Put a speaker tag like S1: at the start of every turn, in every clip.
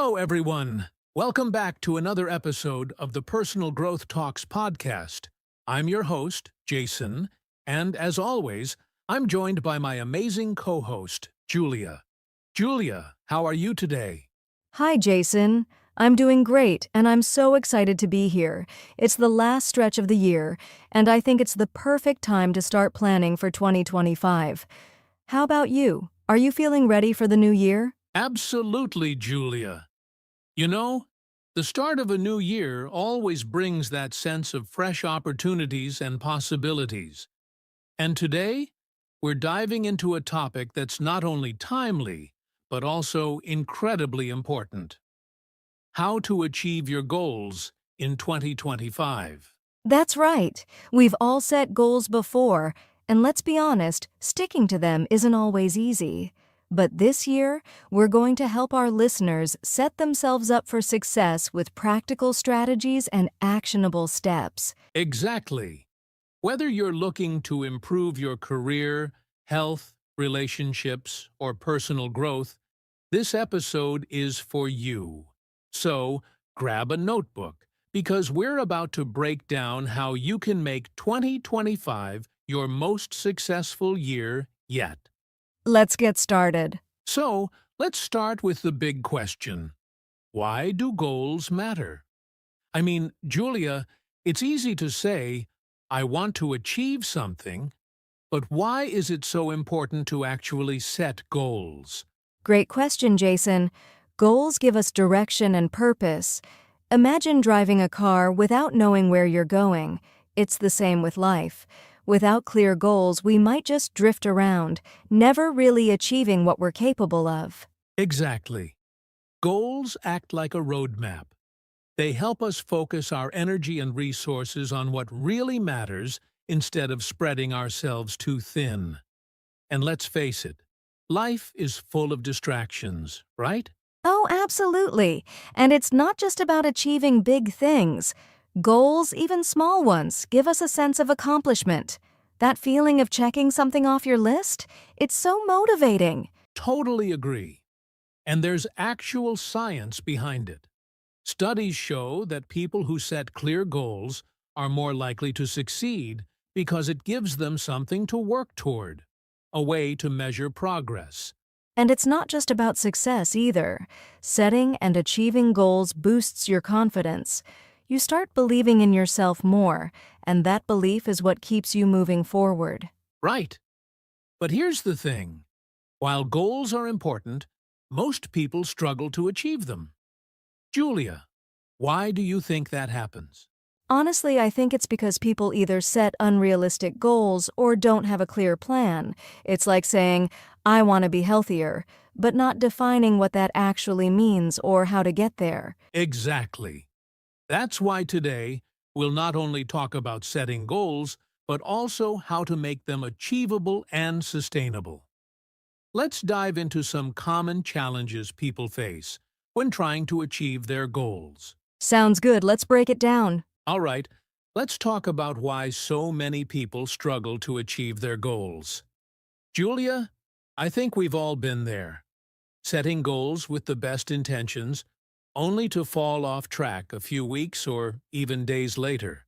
S1: Hello, everyone. Welcome back to another episode of the Personal Growth Talks podcast. I'm your host, Jason, and as always, I'm joined by my amazing co-host, Julia. Julia, how are you today?
S2: Hi, Jason. I'm doing great, and I'm so excited to be here. It's the last stretch of the year, and I think it's the perfect time to start planning for 2025. How about you? Are you feeling ready for the new year?
S1: Absolutely, Julia. You know, the start of a new year always brings that sense of fresh opportunities and possibilities. And today, we're diving into a topic that's not only timely, but also incredibly important. How to achieve your goals in 2025.
S2: That's right. We've all set goals before, and let's be honest, sticking to them isn't always easy. But this year, we're going to help our listeners set themselves up for success with practical strategies and actionable steps.
S1: Exactly. Whether you're looking to improve your career, health, relationships, or personal growth, this episode is for you. So, grab a notebook, because we're about to break down how you can make 2025 your most successful year yet.
S2: Let's get started.
S1: So, let's start with the big question. Why do goals matter? I mean, Julia, it's easy to say, I want to achieve something, but why is it so important to actually set goals?
S2: Great question, Jason. Goals give us direction and purpose. Imagine driving a car without knowing where you're going. It's the same with life. Without clear goals, we might just drift around, never really achieving what we're capable of.
S1: Exactly. Goals act like a roadmap. They help us focus our energy and resources on what really matters instead of spreading ourselves too thin. And let's face it, life is full of distractions, right?
S2: Oh, absolutely. And it's not just about achieving big things. Goals, even small ones, give us a sense of accomplishment. That feeling of checking something off your list? It's so motivating.
S1: Totally agree. And there's actual science behind it. Studies show that people who set clear goals are more likely to succeed because it gives them something to work toward, a way to measure progress.
S2: And it's not just about success either. Setting and achieving goals boosts your confidence. You start believing in yourself more, and that belief is what keeps you moving forward.
S1: Right. But here's the thing. While goals are important, most people struggle to achieve them. Julia, why do you think that happens?
S2: Honestly, I think it's because people either set unrealistic goals or don't have a clear plan. It's like saying, I want to be healthier, but not defining what that actually means or how to get there.
S1: Exactly. That's why today we'll not only talk about setting goals, but also how to make them achievable and sustainable. Let's dive into some common challenges people face when trying to achieve their goals.
S2: Sounds good, let's break it down.
S1: All right, let's talk about why so many people struggle to achieve their goals. Julia, I think we've all been there, setting goals with the best intentions, only to fall off track a few weeks or even days later.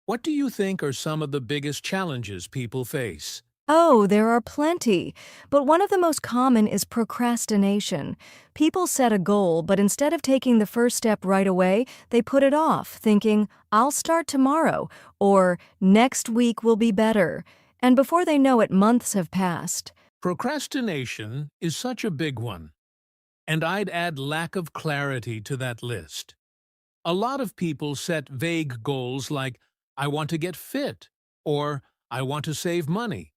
S1: What do you think are some of the biggest challenges people face?
S2: Oh, there are plenty. But one of the most common is procrastination. People set a goal, but instead of taking the first step right away, they put it off, thinking, I'll start tomorrow, or next week will be better. And before they know it, months have passed.
S1: Procrastination is such a big one, and I'd add lack of clarity to that list. A lot of people set vague goals like, I want to get fit, or I want to save money,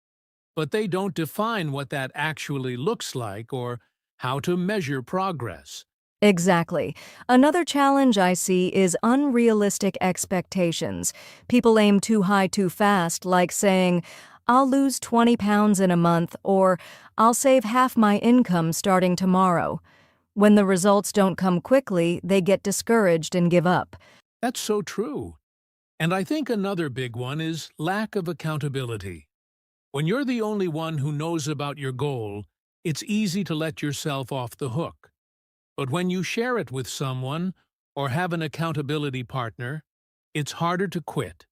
S1: but they don't define what that actually looks like or how to measure progress.
S2: Exactly. Another challenge I see is unrealistic expectations. People aim too high too fast, like saying, I'll lose 20 pounds in a month, or I'll save half my income starting tomorrow. When the results don't come quickly, they get discouraged and give up.
S1: That's so true. And I think another big one is lack of accountability. When you're the only one who knows about your goal, it's easy to let yourself off the hook. But when you share it with someone or have an accountability partner, it's harder to quit.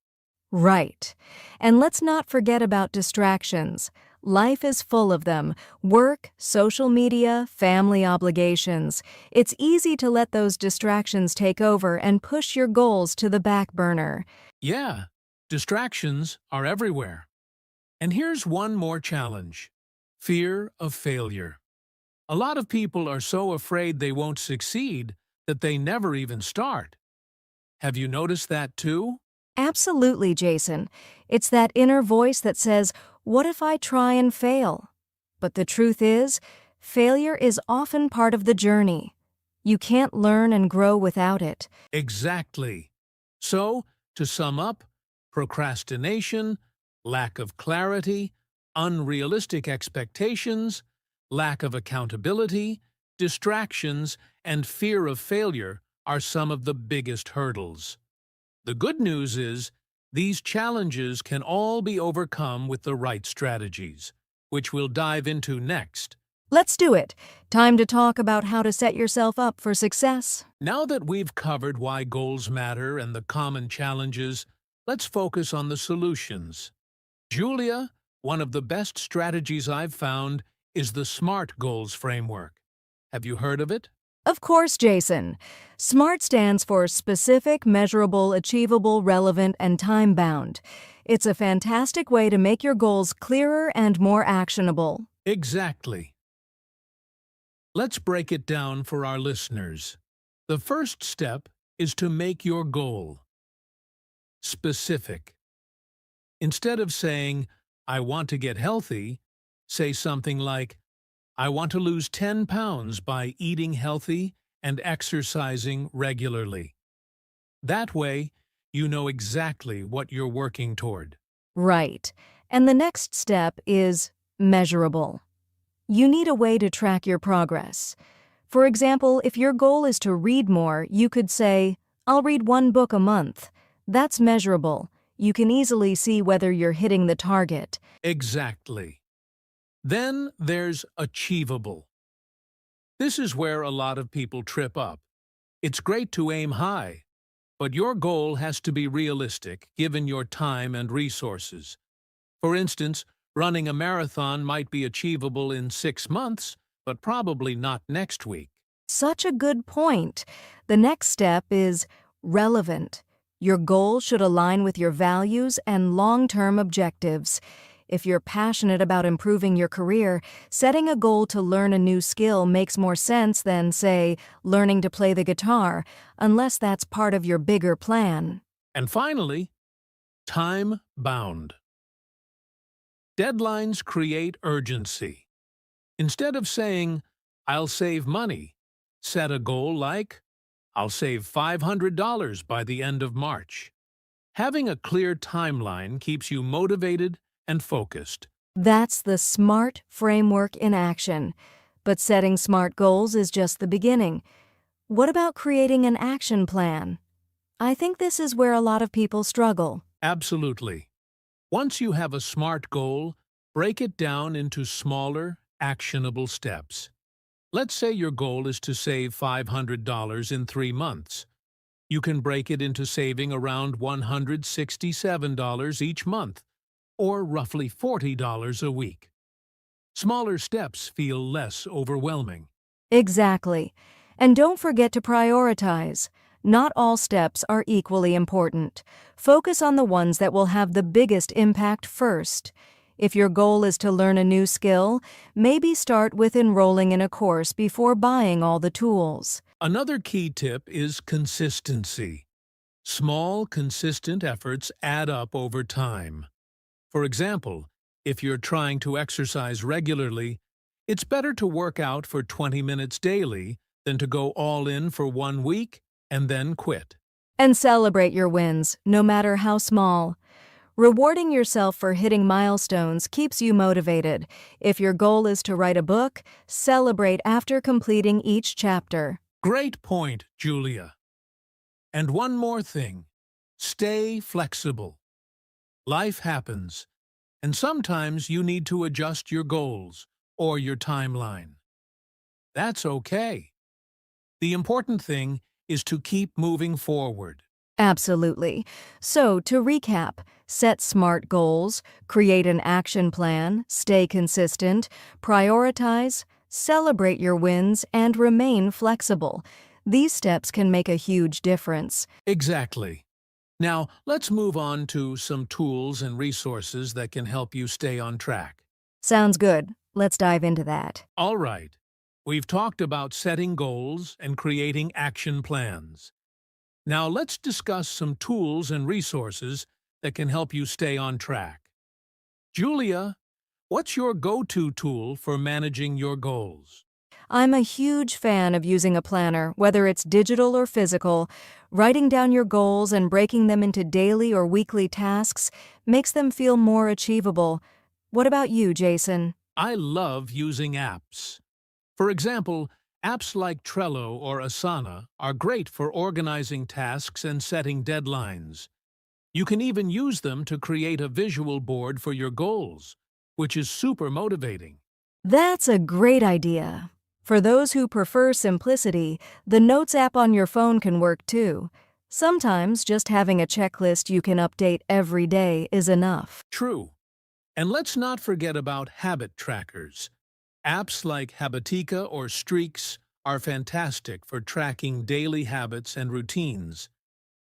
S2: Right. And let's not forget about distractions. Life is full of them: work, social media, family obligations. It's easy to let those distractions take over and push your goals to the back burner.
S1: Yeah, distractions are everywhere. And here's one more challenge: fear of failure. A lot of people are so afraid they won't succeed that they never even start. Have you noticed that too?
S2: Absolutely, Jason. It's that inner voice that says, "What if I try and fail?" But the truth is, failure is often part of the journey. You can't learn and grow without it.
S1: Exactly. So, to sum up, procrastination, lack of clarity, unrealistic expectations, lack of accountability, distractions, and fear of failure are some of the biggest hurdles. The good news is, these challenges can all be overcome with the right strategies, which we'll dive into next.
S2: Let's do it. Time to talk about how to set yourself up for success.
S1: Now that we've covered why goals matter and the common challenges, let's focus on the solutions. Julia, one of the best strategies I've found is the SMART goals framework. Have you heard of it?
S2: Of course, Jason. SMART stands for specific, measurable, achievable, relevant, and time-bound. It's a fantastic way to make your goals clearer and more actionable.
S1: Exactly. Let's break it down for our listeners. The first step is to make your goal specific. Instead of saying, "I want to get healthy," say something like, "I want to lose 10 pounds by eating healthy and exercising regularly." That way, you know exactly what you're working toward.
S2: Right. And the next step is measurable. You need a way to track your progress. For example, if your goal is to read more, you could say, "I'll read one book a month." That's measurable. You can easily see whether you're hitting the target.
S1: Exactly. Then there's achievable. This is where a lot of people trip up. It's great to aim high, but your goal has to be realistic given your time and resources. For instance, running a marathon might be achievable in 6 months, but probably not next week.
S2: Such a good point. The next step is relevant. Your goal should align with your values and long-term objectives. If you're passionate about improving your career, setting a goal to learn a new skill makes more sense than, say, learning to play the guitar, unless that's part of your bigger plan.
S1: And finally, time bound. Deadlines create urgency. Instead of saying, "I'll save money," set a goal like, "I'll save $500 by the end of March." Having a clear timeline keeps you motivated and focused.
S2: That's the SMART framework in action. But setting SMART goals is just the beginning. What about creating an action plan? I think this is where a lot of people struggle.
S1: Absolutely. Once you have a SMART goal, break it down into smaller, actionable steps. Let's say your goal is to save $500 in 3 months. You can break it into saving around $167 each month, or roughly $40 a week. Smaller steps feel less overwhelming.
S2: Exactly. And don't forget to prioritize. Not all steps are equally important. Focus on the ones that will have the biggest impact first. If your goal is to learn a new skill, maybe start with enrolling in a course before buying all the tools.
S1: Another key tip is consistency. Small, consistent efforts add up over time. For example, if you're trying to exercise regularly, it's better to work out for 20 minutes daily than to go all in for 1 week and then quit.
S2: And celebrate your wins, no matter how small. Rewarding yourself for hitting milestones keeps you motivated. If your goal is to write a book, celebrate after completing each chapter.
S1: Great point, Julia. And one more thing. Stay flexible. Life happens, and sometimes you need to adjust your goals or your timeline. That's okay. The important thing is to keep moving forward.
S2: Absolutely. So, to recap, set SMART goals, create an action plan, stay consistent, prioritize, celebrate your wins, and remain flexible. These steps can make a huge difference.
S1: Exactly. Now, let's move on to some tools and resources that can help you stay on track.
S2: Sounds good. Let's dive into that.
S1: All right. We've talked about setting goals and creating action plans. Now let's discuss some tools and resources that can help you stay on track. Julia, what's your go-to tool for managing your goals?
S2: I'm a huge fan of using a planner, whether it's digital or physical. Writing down your goals and breaking them into daily or weekly tasks makes them feel more achievable. What about you, Jason?
S1: I love using apps. For example, apps like Trello or Asana are great for organizing tasks and setting deadlines. You can even use them to create a visual board for your goals, which is super motivating.
S2: That's a great idea. For those who prefer simplicity, the Notes app on your phone can work too. Sometimes just having a checklist you can update every day is enough.
S1: True. And let's not forget about habit trackers. Apps like Habitica or Streaks are fantastic for tracking daily habits and routines.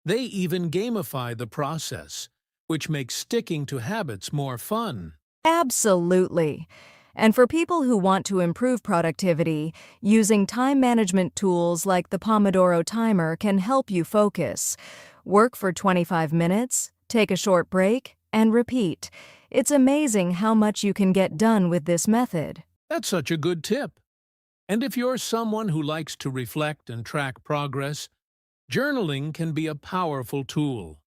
S1: They even gamify the process, which makes sticking to habits more fun.
S2: Absolutely. And for people who want to improve productivity, using time management tools like the Pomodoro timer can help you focus. Work for 25 minutes, take a short break, and repeat. It's amazing how much you can get done with this method.
S1: That's such a good tip. And if you're someone who likes to reflect and track progress, journaling can be a powerful tool.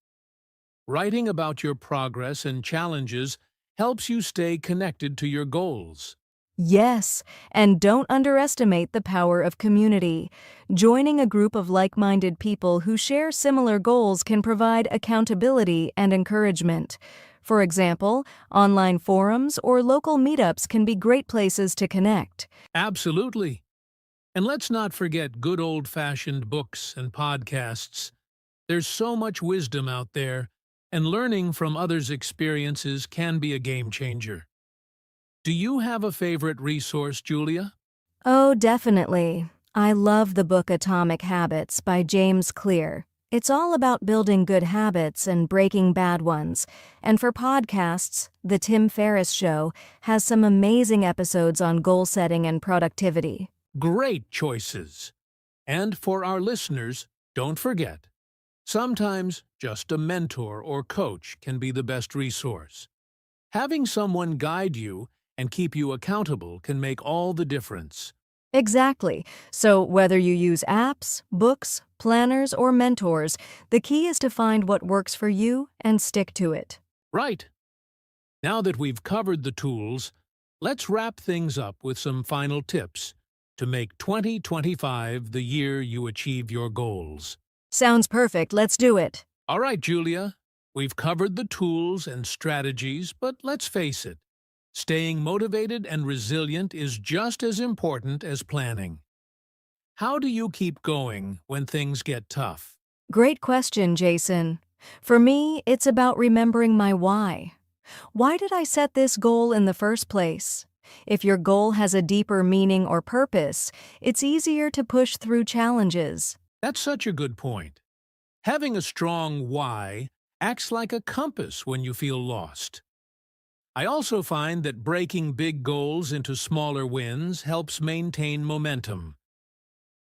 S1: Writing about your progress and challenges helps you stay connected to your goals.
S2: Yes, and don't underestimate the power of community. Joining a group of like-minded people who share similar goals can provide accountability and encouragement. For example, online forums or local meetups can be great places to connect.
S1: Absolutely. And let's not forget good old-fashioned books and podcasts. There's so much wisdom out there, and learning from others' experiences can be a game changer. Do you have a favorite resource, Julia?
S2: Oh, definitely. I love the book Atomic Habits by James Clear. It's all about building good habits and breaking bad ones. And for podcasts, The Tim Ferriss Show has some amazing episodes on goal setting and productivity.
S1: Great choices. And for our listeners, don't forget, sometimes just a mentor or coach can be the best resource. Having someone guide you and keep you accountable can make all the difference.
S2: Exactly. So whether you use apps, books, planners, or mentors, the key is to find what works for you and stick to it.
S1: Right. Now that we've covered the tools, let's wrap things up with some final tips to make 2025 the year you achieve your goals.
S2: Sounds perfect. Let's do it.
S1: All right, Julia, we've covered the tools and strategies, but let's face it, staying motivated and resilient is just as important as planning. How do you keep going when things get tough?
S2: Great question, Jason. For me, it's about remembering my why. Why did I set this goal in the first place? If your goal has a deeper meaning or purpose, it's easier to push through challenges.
S1: That's such a good point. Having a strong why acts like a compass when you feel lost. I also find that breaking big goals into smaller wins helps maintain momentum.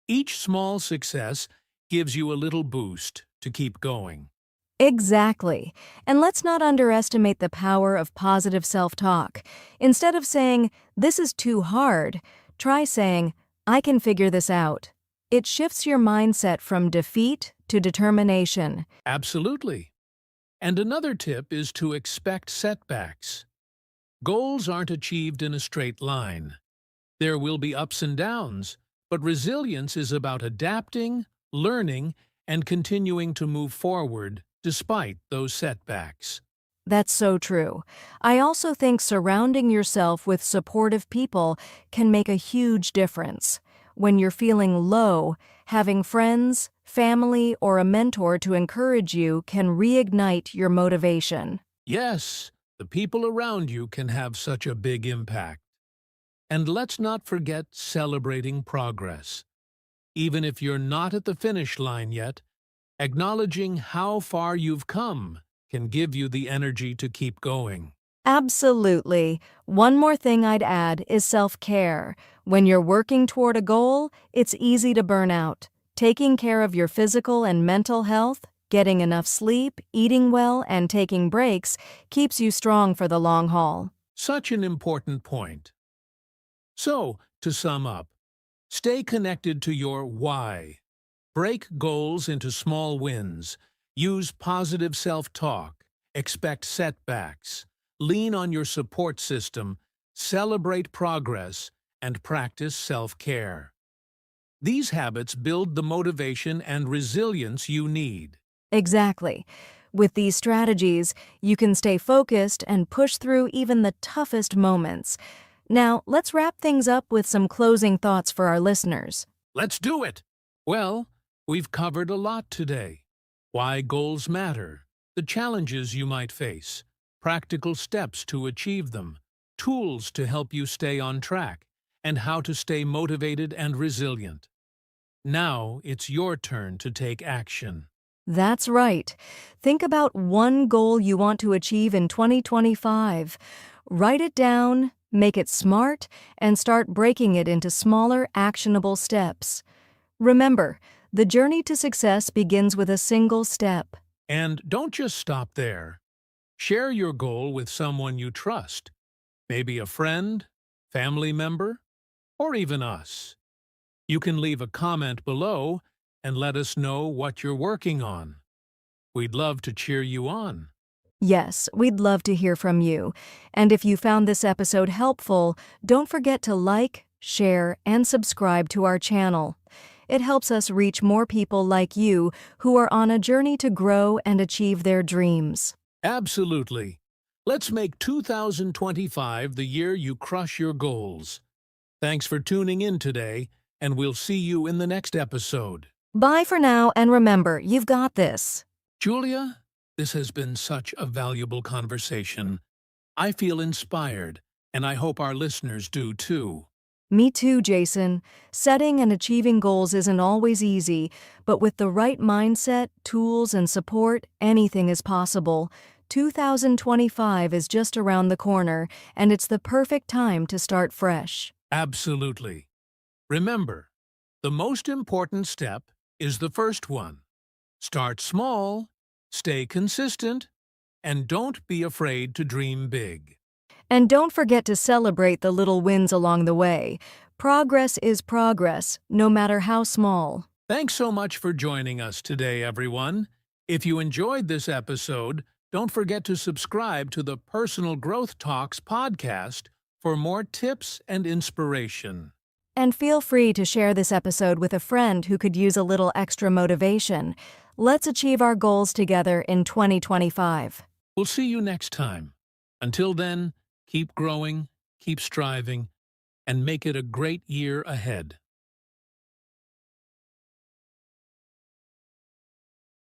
S1: Each small success gives you a little boost to keep going.
S2: Exactly. And let's not underestimate the power of positive self-talk. Instead of saying, "This is too hard," try saying, "I can figure this out." It shifts your mindset from defeat to determination.
S1: Absolutely. And another tip is to expect setbacks. Goals aren't achieved in a straight line. There will be ups and downs, but resilience is about adapting, learning, and continuing to move forward despite those setbacks.
S2: That's so true. I also think surrounding yourself with supportive people can make a huge difference. when you're feeling low, having friends, family, or a mentor to encourage you can reignite your motivation.
S1: Yes, the people around you can have such a big impact. And let's not forget celebrating progress. Even if you're not at the finish line yet, acknowledging how far you've come can give you the energy to keep going.
S2: Absolutely. One more thing I'd add is self-care. When you're working toward a goal, it's easy to burn out. Taking care of your physical and mental health, getting enough sleep, eating well, and taking breaks keeps you strong for the long haul.
S1: Such an important point. So, to sum up, stay connected to your why. Break goals into small wins. Use positive self-talk. Expect setbacks. Lean on your support system. Celebrate progress. And practice self-care. These habits build the motivation and resilience you need.
S2: Exactly. With these strategies, you can stay focused and push through even the toughest moments. Now, let's wrap things up with some closing thoughts for our listeners.
S1: Let's do it! Well, we've covered a lot today. Why goals matter, the challenges you might face, practical steps to achieve them, tools to help you stay on track, and how to stay motivated and resilient. Now it's your turn to take action.
S2: That's right. Think about one goal you want to achieve in 2025. Write it down, make it smart, and start breaking it into smaller, actionable steps. Remember, the journey to success begins with a single step.
S1: And don't just stop there. Share your goal with someone you trust, maybe a friend, family member, or even us. You can leave a comment below and let us know what you're working on. We'd love to cheer you on.
S2: Yes, we'd love to hear from you. And if you found this episode helpful, don't forget to like, share, and subscribe to our channel. It helps us reach more people like you who are on a journey to grow and achieve their dreams.
S1: Absolutely. Let's make 2025 the year you crush your goals. Thanks for tuning in today, and we'll see you in the next episode.
S2: Bye for now, and remember, you've got this.
S1: Julia, this has been such a valuable conversation. I feel inspired, and I hope our listeners do too.
S2: Me too, Jason. Setting and achieving goals isn't always easy, but with the right mindset, tools, and support, anything is possible. 2025 is just around the corner, and it's the perfect time to start fresh.
S1: Absolutely. Remember, the most important step is the first one. Start small, stay consistent, and don't be afraid to dream big.
S2: And don't forget to celebrate the little wins along the way. Progress is progress, no matter how small.
S1: Thanks so much for joining us today, everyone. If you enjoyed this episode, don't forget to subscribe to the Personal Growth Talks podcast for more tips and inspiration.
S2: And feel free to share this episode with a friend who could use a little extra motivation. Let's achieve our goals together in 2025.
S1: We'll see you next time. Until then, keep growing, keep striving, and make it a great year ahead.